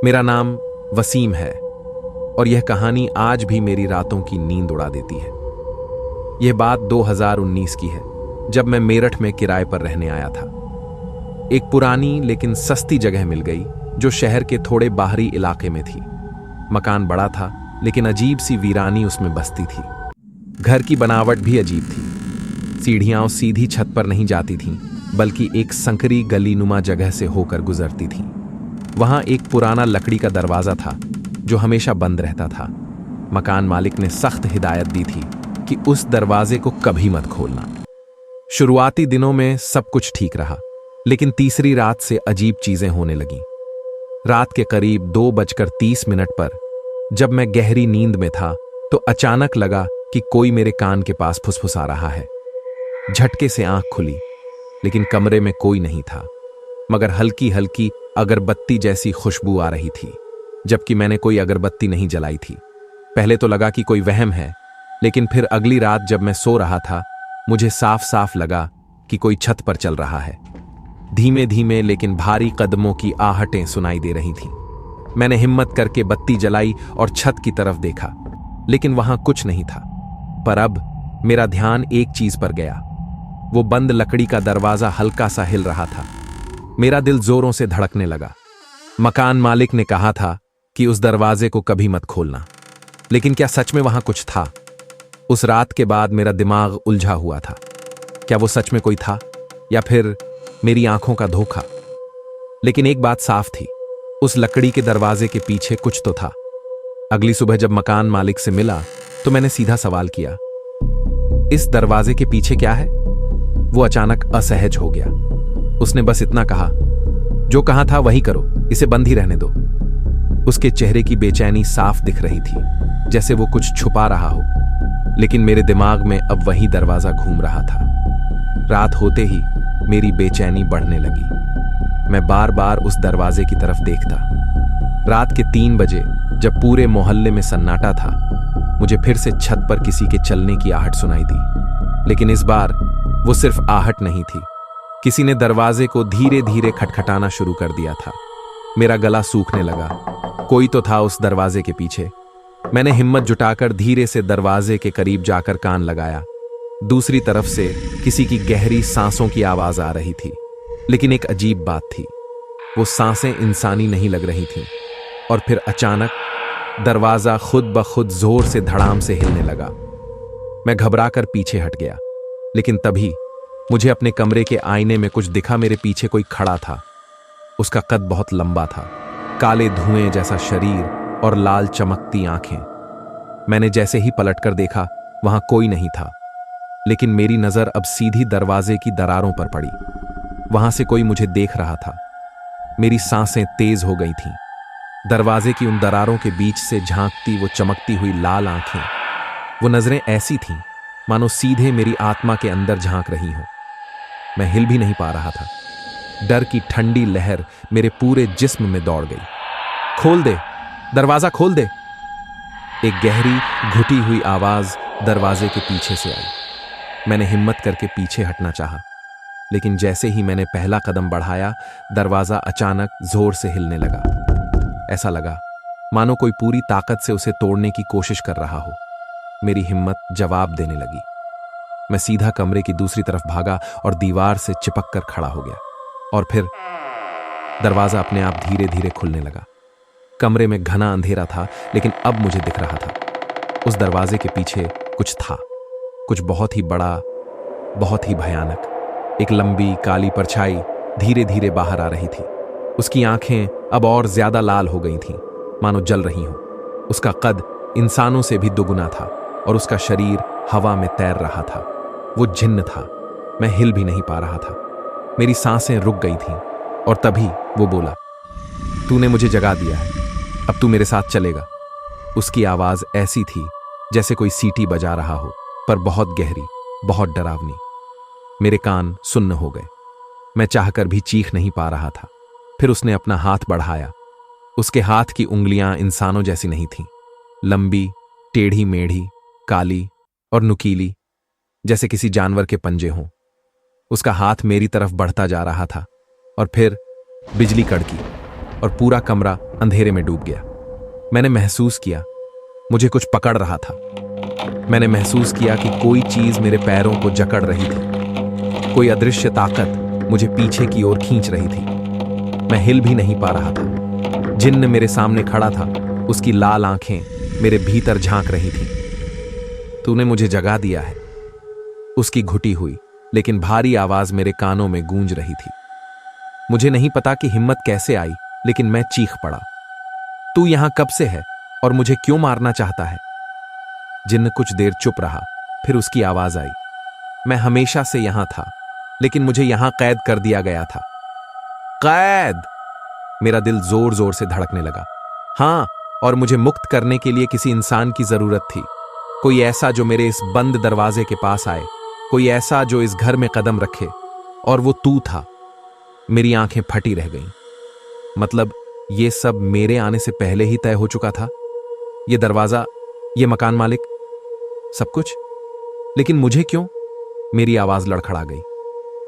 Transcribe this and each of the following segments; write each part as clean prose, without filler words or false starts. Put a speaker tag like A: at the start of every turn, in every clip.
A: मेरा नाम वसीम है और यह कहानी आज भी मेरी रातों की नींद उड़ा देती है। यह बात 2019 की है, जब मैं मेरठ में किराए पर रहने आया था। एक पुरानी लेकिन सस्ती जगह मिल गई जो शहर के थोड़े बाहरी इलाके में थी। मकान बड़ा था लेकिन अजीब सी वीरानी उसमें बसती थी। घर की बनावट भी अजीब थी। सीढ़ियां सीधी छत पर नहीं जाती थीं, बल्कि एक संकरी गलीनुमा जगह से होकर गुजरती थीं। वहां एक पुराना लकड़ी का दरवाजा था जो हमेशा बंद रहता था। मकान मालिक ने सख्त हिदायत दी थी कि उस दरवाजे को कभी मत खोलना। शुरुआती दिनों में सब कुछ ठीक रहा, लेकिन तीसरी रात से अजीब चीजें होने लगीं। रात के करीब 2:30 पर जब मैं गहरी नींद में था तो अचानक लगा कि कोई मेरे कान के पास फुसफुसा रहा है। झटके से आंख खुली, लेकिन कमरे में कोई नहीं था, मगर हल्की हल्की अगरबत्ती जैसी खुशबू आ रही थी, जबकि मैंने कोई अगरबत्ती नहीं जलाई थी। पहले तो लगा कि कोई वहम है, लेकिन फिर अगली रात जब मैं सो रहा था, मुझे साफ साफ लगा कि कोई छत पर चल रहा है। धीमे धीमे लेकिन भारी कदमों की आहटें सुनाई दे रही थीं। मैंने हिम्मत करके बत्ती जलाई और छत की तरफ देखा, लेकिन वहां कुछ नहीं था। पर अब मेरा ध्यान एक चीज पर गया। वो बंद लकड़ी का दरवाजा हल्का सा हिल रहा था। मेरा दिल जोरों से धड़कने लगा। मकान मालिक ने कहा था कि उस दरवाजे को कभी मत खोलना, लेकिन क्या सच में वहां कुछ था? उस रात के बाद मेरा दिमाग उलझा हुआ था। क्या वो सच में कोई था, या फिर मेरी आंखों का धोखा? लेकिन एक बात साफ थी, उस लकड़ी के दरवाजे के पीछे कुछ तो था। अगली सुबह जब मकान मालिक से मिला तो मैंने सीधा सवाल किया, इस दरवाजे के पीछे क्या है? वो अचानक असहज हो गया। उसने बस इतना कहा, जो कहा था वही करो, इसे बंद ही रहने दो। उसके चेहरे की बेचैनी साफ दिख रही थी, जैसे वो कुछ छुपा रहा हो। लेकिन मेरे दिमाग में अब वही दरवाजा घूम रहा था। रात होते ही मेरी बेचैनी बढ़ने लगी। मैं बार बार उस दरवाजे की तरफ देखता। रात के 3 बजे जब पूरे मोहल्ले में सन्नाटा था, मुझे फिर से छत पर किसी के चलने की आहट सुनाई दी। लेकिन इस बार वो सिर्फ आहट नहीं थी, किसी ने दरवाजे को धीरे धीरे खटखटाना शुरू कर दिया था। मेरा गला सूखने लगा। कोई तो था उस दरवाजे के पीछे। मैंने हिम्मत जुटाकर धीरे से दरवाजे के करीब जाकर कान लगाया। दूसरी तरफ से किसी की गहरी सांसों की आवाज आ रही थी, लेकिन एक अजीब बात थी, वो सांसें इंसानी नहीं लग रही थीं। और फिर अचानक दरवाजा खुद ब खुद जोर से धड़ाम से हिलने लगा। मैं घबराकर पीछे हट गया, लेकिन तभी मुझे अपने कमरे के आईने में कुछ दिखा। मेरे पीछे कोई खड़ा था। उसका कद बहुत लंबा था, काले धुएं जैसा शरीर और लाल चमकती आंखें। मैंने जैसे ही पलटकर देखा, वहां कोई नहीं था, लेकिन मेरी नजर अब सीधी दरवाजे की दरारों पर पड़ी। वहां से कोई मुझे देख रहा था। मेरी सांसें तेज हो गई थीं। दरवाजे की उन दरारों के बीच से झांकती वो चमकती हुई लाल आंखें, वो नजरें ऐसी थीं मानो सीधे मेरी आत्मा के अंदर झांक रही हों। मैं हिल भी नहीं पा रहा था। डर की ठंडी लहर मेरे पूरे जिस्म में दौड़ गई। खोल दे, दरवाजा खोल दे। एक गहरी घुटी हुई आवाज दरवाजे के पीछे से आई। मैंने हिम्मत करके पीछे हटना चाहा, लेकिन जैसे ही मैंने पहला कदम बढ़ाया, दरवाजा अचानक जोर से हिलने लगा। ऐसा लगा मानो कोई पूरी ताकत से उसे तोड़ने की कोशिश कर रहा हो। मेरी हिम्मत जवाब देने लगी। मैं सीधा कमरे की दूसरी तरफ भागा और दीवार से चिपक कर खड़ा हो गया। और फिर दरवाजा अपने आप धीरे धीरे खुलने लगा। कमरे में घना अंधेरा था, लेकिन अब मुझे दिख रहा था, उस दरवाजे के पीछे कुछ था, कुछ बहुत ही बड़ा, बहुत ही भयानक। एक लंबी काली परछाई धीरे धीरे बाहर आ रही थी। उसकी आंखें अब और ज्यादा लाल हो गई थीं, मानो जल रही हों। उसका कद इंसानों से भी दुगुना था और उसका शरीर हवा में तैर रहा था। वो जिन्न था। मैं हिल भी नहीं पा रहा था। मेरी सांसें रुक गई थीं। और तभी वो बोला, तूने मुझे जगा दिया है, अब तू मेरे साथ चलेगा। उसकी आवाज ऐसी थी जैसे कोई सीटी बजा रहा हो, पर बहुत गहरी, बहुत डरावनी। मेरे कान सुन्न हो गए। मैं चाहकर भी चीख नहीं पा रहा था। फिर उसने अपना हाथ बढ़ाया। उसके हाथ की उंगलियां इंसानों जैसी नहीं थीं, लंबी, टेढ़ी मेढ़ी, काली और नुकीली, जैसे किसी जानवर के पंजे हों। उसका हाथ मेरी तरफ बढ़ता जा रहा था और फिर बिजली कड़की और पूरा कमरा अंधेरे में डूब गया। मैंने महसूस किया मुझे कुछ पकड़ रहा था। मैंने महसूस किया कि कोई चीज मेरे पैरों को जकड़ रही थी। कोई अदृश्य ताकत मुझे पीछे की ओर खींच रही थी। मैं हिल भी नहीं पा रहा था। जिन्न मेरे सामने खड़ा था, उसकी लाल आंखें मेरे भीतर झांक रही थी। तूने मुझे जगा दिया है, उसकी घुटी हुई लेकिन भारी आवाज मेरे कानों में गूंज रही थी। मुझे नहीं पता कि हिम्मत कैसे आई, लेकिन मैं चीख पड़ा, तू यहां कब से है और मुझे क्यों मारना चाहता है? जिन्न कुछ देर चुप रहा, फिर उसकी आवाज आई, मैं हमेशा से यहां था, लेकिन मुझे यहां कैद कर दिया गया था। कैद? मेरा दिल जोर जोर से धड़कने लगा। हां, और मुझे मुक्त करने के लिए किसी इंसान की जरूरत थी। कोई ऐसा जो मेरे इस बंद दरवाजे के पास आए, कोई ऐसा जो इस घर में कदम रखे, और वो तू था। मेरी आंखें फटी रह गईं। मतलब ये सब मेरे आने से पहले ही तय हो चुका था? ये दरवाजा, ये मकान मालिक, सब कुछ? लेकिन मुझे क्यों? मेरी आवाज लड़खड़ा गई।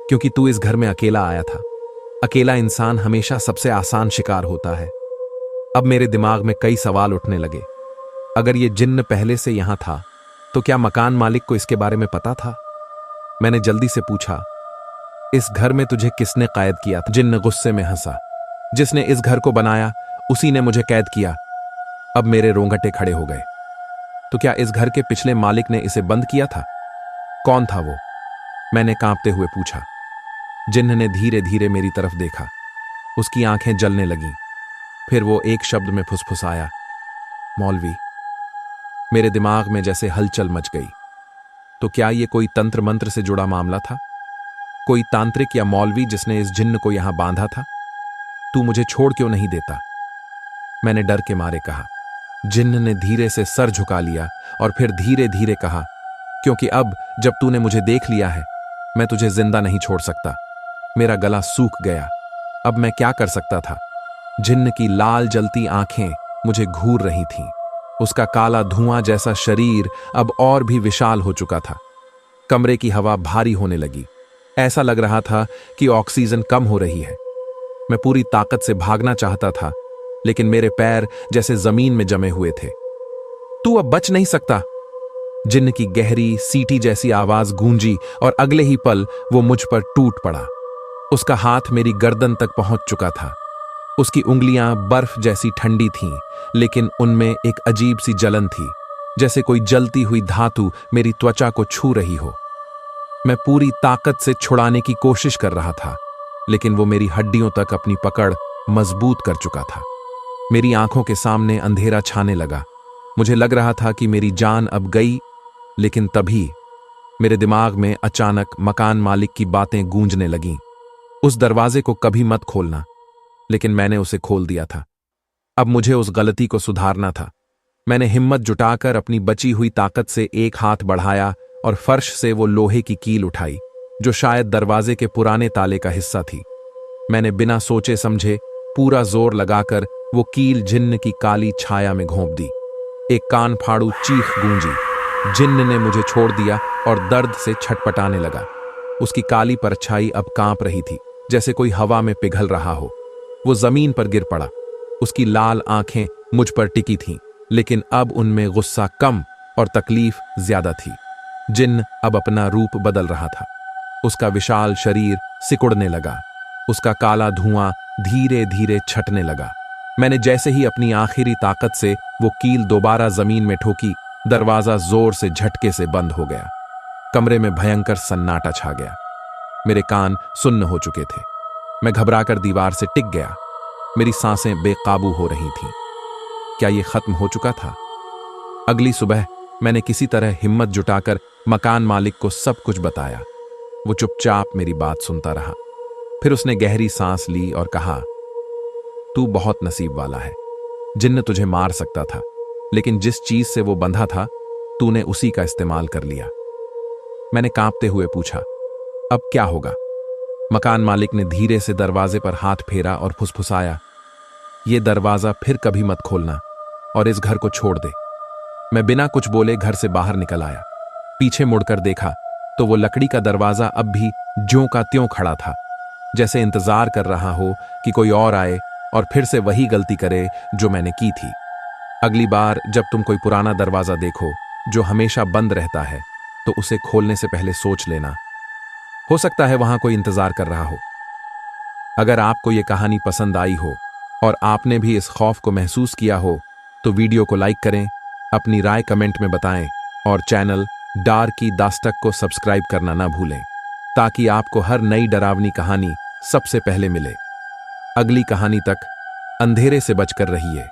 A: क्योंकि तू इस घर में अकेला आया था। अकेला इंसान हमेशा सबसे आसान शिकार होता है। अब मेरे दिमाग में कई सवाल उठने लगे। अगर ये जिन्न पहले से यहां था, तो क्या मकान मालिक को इसके बारे में पता था? मैंने जल्दी से पूछा, इस घर में तुझे किसने कैद किया था? जिन्न गुस्से में हंसा, जिसने इस घर को बनाया उसी ने मुझे कैद किया। अब मेरे रोंगटे खड़े हो गए। तो क्या इस घर के पिछले मालिक ने इसे बंद किया था? कौन था वो? मैंने कांपते हुए पूछा। जिन्न ने धीरे धीरे मेरी तरफ देखा। उसकी आंखें जलने लगीं। फिर वो एक शब्द में फुसफुसाया, मौलवी। मेरे दिमाग में जैसे हलचल मच गई। तो क्या ये कोई तंत्र मंत्र से जुड़ा मामला था? कोई तांत्रिक या मौलवी जिसने इस जिन्न को यहां बांधा था? तू मुझे छोड़ क्यों नहीं देता? मैंने डर के मारे कहा। जिन्न ने धीरे से सर झुका लिया और फिर धीरे धीरे कहा, क्योंकि अब जब तूने मुझे देख लिया है, मैं तुझे जिंदा नहीं छोड़ सकता। मेरा गला सूख गया। अब मैं क्या कर सकता था? जिन्न की लाल जलती आंखें मुझे घूर रही थीं। उसका काला धुआं जैसा शरीर अब और भी विशाल हो चुका था। कमरे की हवा भारी होने लगी। ऐसा लग रहा था कि ऑक्सीजन कम हो रही है। मैं पूरी ताकत से भागना चाहता था, लेकिन मेरे पैर जैसे जमीन में जमे हुए थे। तू अब बच नहीं सकता। जिन्न की गहरी सीटी जैसी आवाज गूंजी और अगले ही पल वो मुझ पर टूट पड़ा। उसका हाथ मेरी गर्दन तक पहुंच चुका था। उसकी उंगलियां बर्फ जैसी ठंडी थीं, लेकिन उनमें एक अजीब सी जलन थी, जैसे कोई जलती हुई धातु मेरी त्वचा को छू रही हो। मैं पूरी ताकत से छुड़ाने की कोशिश कर रहा था, लेकिन वो मेरी हड्डियों तक अपनी पकड़ मजबूत कर चुका था। मेरी आंखों के सामने अंधेरा छाने लगा। मुझे लग रहा था कि मेरी जान अब गई, लेकिन तभी मेरे दिमाग में अचानक मकान मालिक की बातें गूंजने लगीं। उस दरवाजे को कभी मत खोलना, लेकिन मैंने उसे खोल दिया था। अब मुझे उस गलती को सुधारना था। मैंने हिम्मत जुटाकर अपनी बची हुई ताकत से एक हाथ बढ़ाया और फर्श से वो लोहे की कील उठाई, जो शायद दरवाजे के पुराने ताले का हिस्सा थी। मैंने बिना सोचे समझे पूरा जोर लगाकर वो कील जिन्न की काली छाया में घोंप दी। एक कान फाड़ू चीख गूंजी। जिन्न ने मुझे छोड़ दिया और दर्द से छटपटाने लगा। उसकी काली परछाई अब कांप रही थी, जैसे कोई हवा में पिघल रहा हो। वो जमीन पर गिर पड़ा। उसकी लाल आंखें मुझ पर टिकी थीं, लेकिन अब उनमें गुस्सा कम और तकलीफ ज्यादा थी। जिन्न अब अपना रूप बदल रहा था। उसका विशाल शरीर सिकुड़ने लगा। उसका काला धुआं धीरे धीरे छटने लगा। मैंने जैसे ही अपनी आखिरी ताकत से वो कील दोबारा जमीन में ठोकी, दरवाजा जोर से झटके से बंद हो गया। कमरे में भयंकर सन्नाटा छा गया। मेरे कान सुन्न हो चुके थे। मैं घबराकर दीवार से टिक गया। मेरी सांसें बेकाबू हो रही थीं। क्या ये खत्म हो चुका था? अगली सुबह मैंने किसी तरह हिम्मत जुटाकर मकान मालिक को सब कुछ बताया। वो चुपचाप मेरी बात सुनता रहा। फिर उसने गहरी सांस ली और कहा, तू बहुत नसीब वाला है। जिन्न तुझे मार सकता था, लेकिन जिस चीज से वो बंधा था, तूने उसी का इस्तेमाल कर लिया। मैंने कांपते हुए पूछा, अब क्या होगा? मकान मालिक ने धीरे से दरवाजे पर हाथ फेरा और फुसफुसाया, ये दरवाजा फिर कभी मत खोलना और इस घर को छोड़ दे। मैं बिना कुछ बोले घर से बाहर निकल आया। पीछे मुड़कर देखा तो वो लकड़ी का दरवाजा अब भी ज्यों का त्यों खड़ा था, जैसे इंतजार कर रहा हो कि कोई और आए और फिर से वही गलती करे जो मैंने की थी। अगली बार जब तुम कोई पुराना दरवाजा देखो जो हमेशा बंद रहता है, तो उसे खोलने से पहले सोच लेना, हो सकता है वहां कोई इंतजार कर रहा हो। अगर आपको यह कहानी पसंद आई हो और आपने भी इस खौफ को महसूस किया हो, तो वीडियो को लाइक करें, अपनी राय कमेंट में बताएं और चैनल डार्क की दास्तक को सब्सक्राइब करना ना भूलें, ताकि आपको हर नई डरावनी कहानी सबसे पहले मिले। अगली कहानी तक अंधेरे से बचकर रहिए।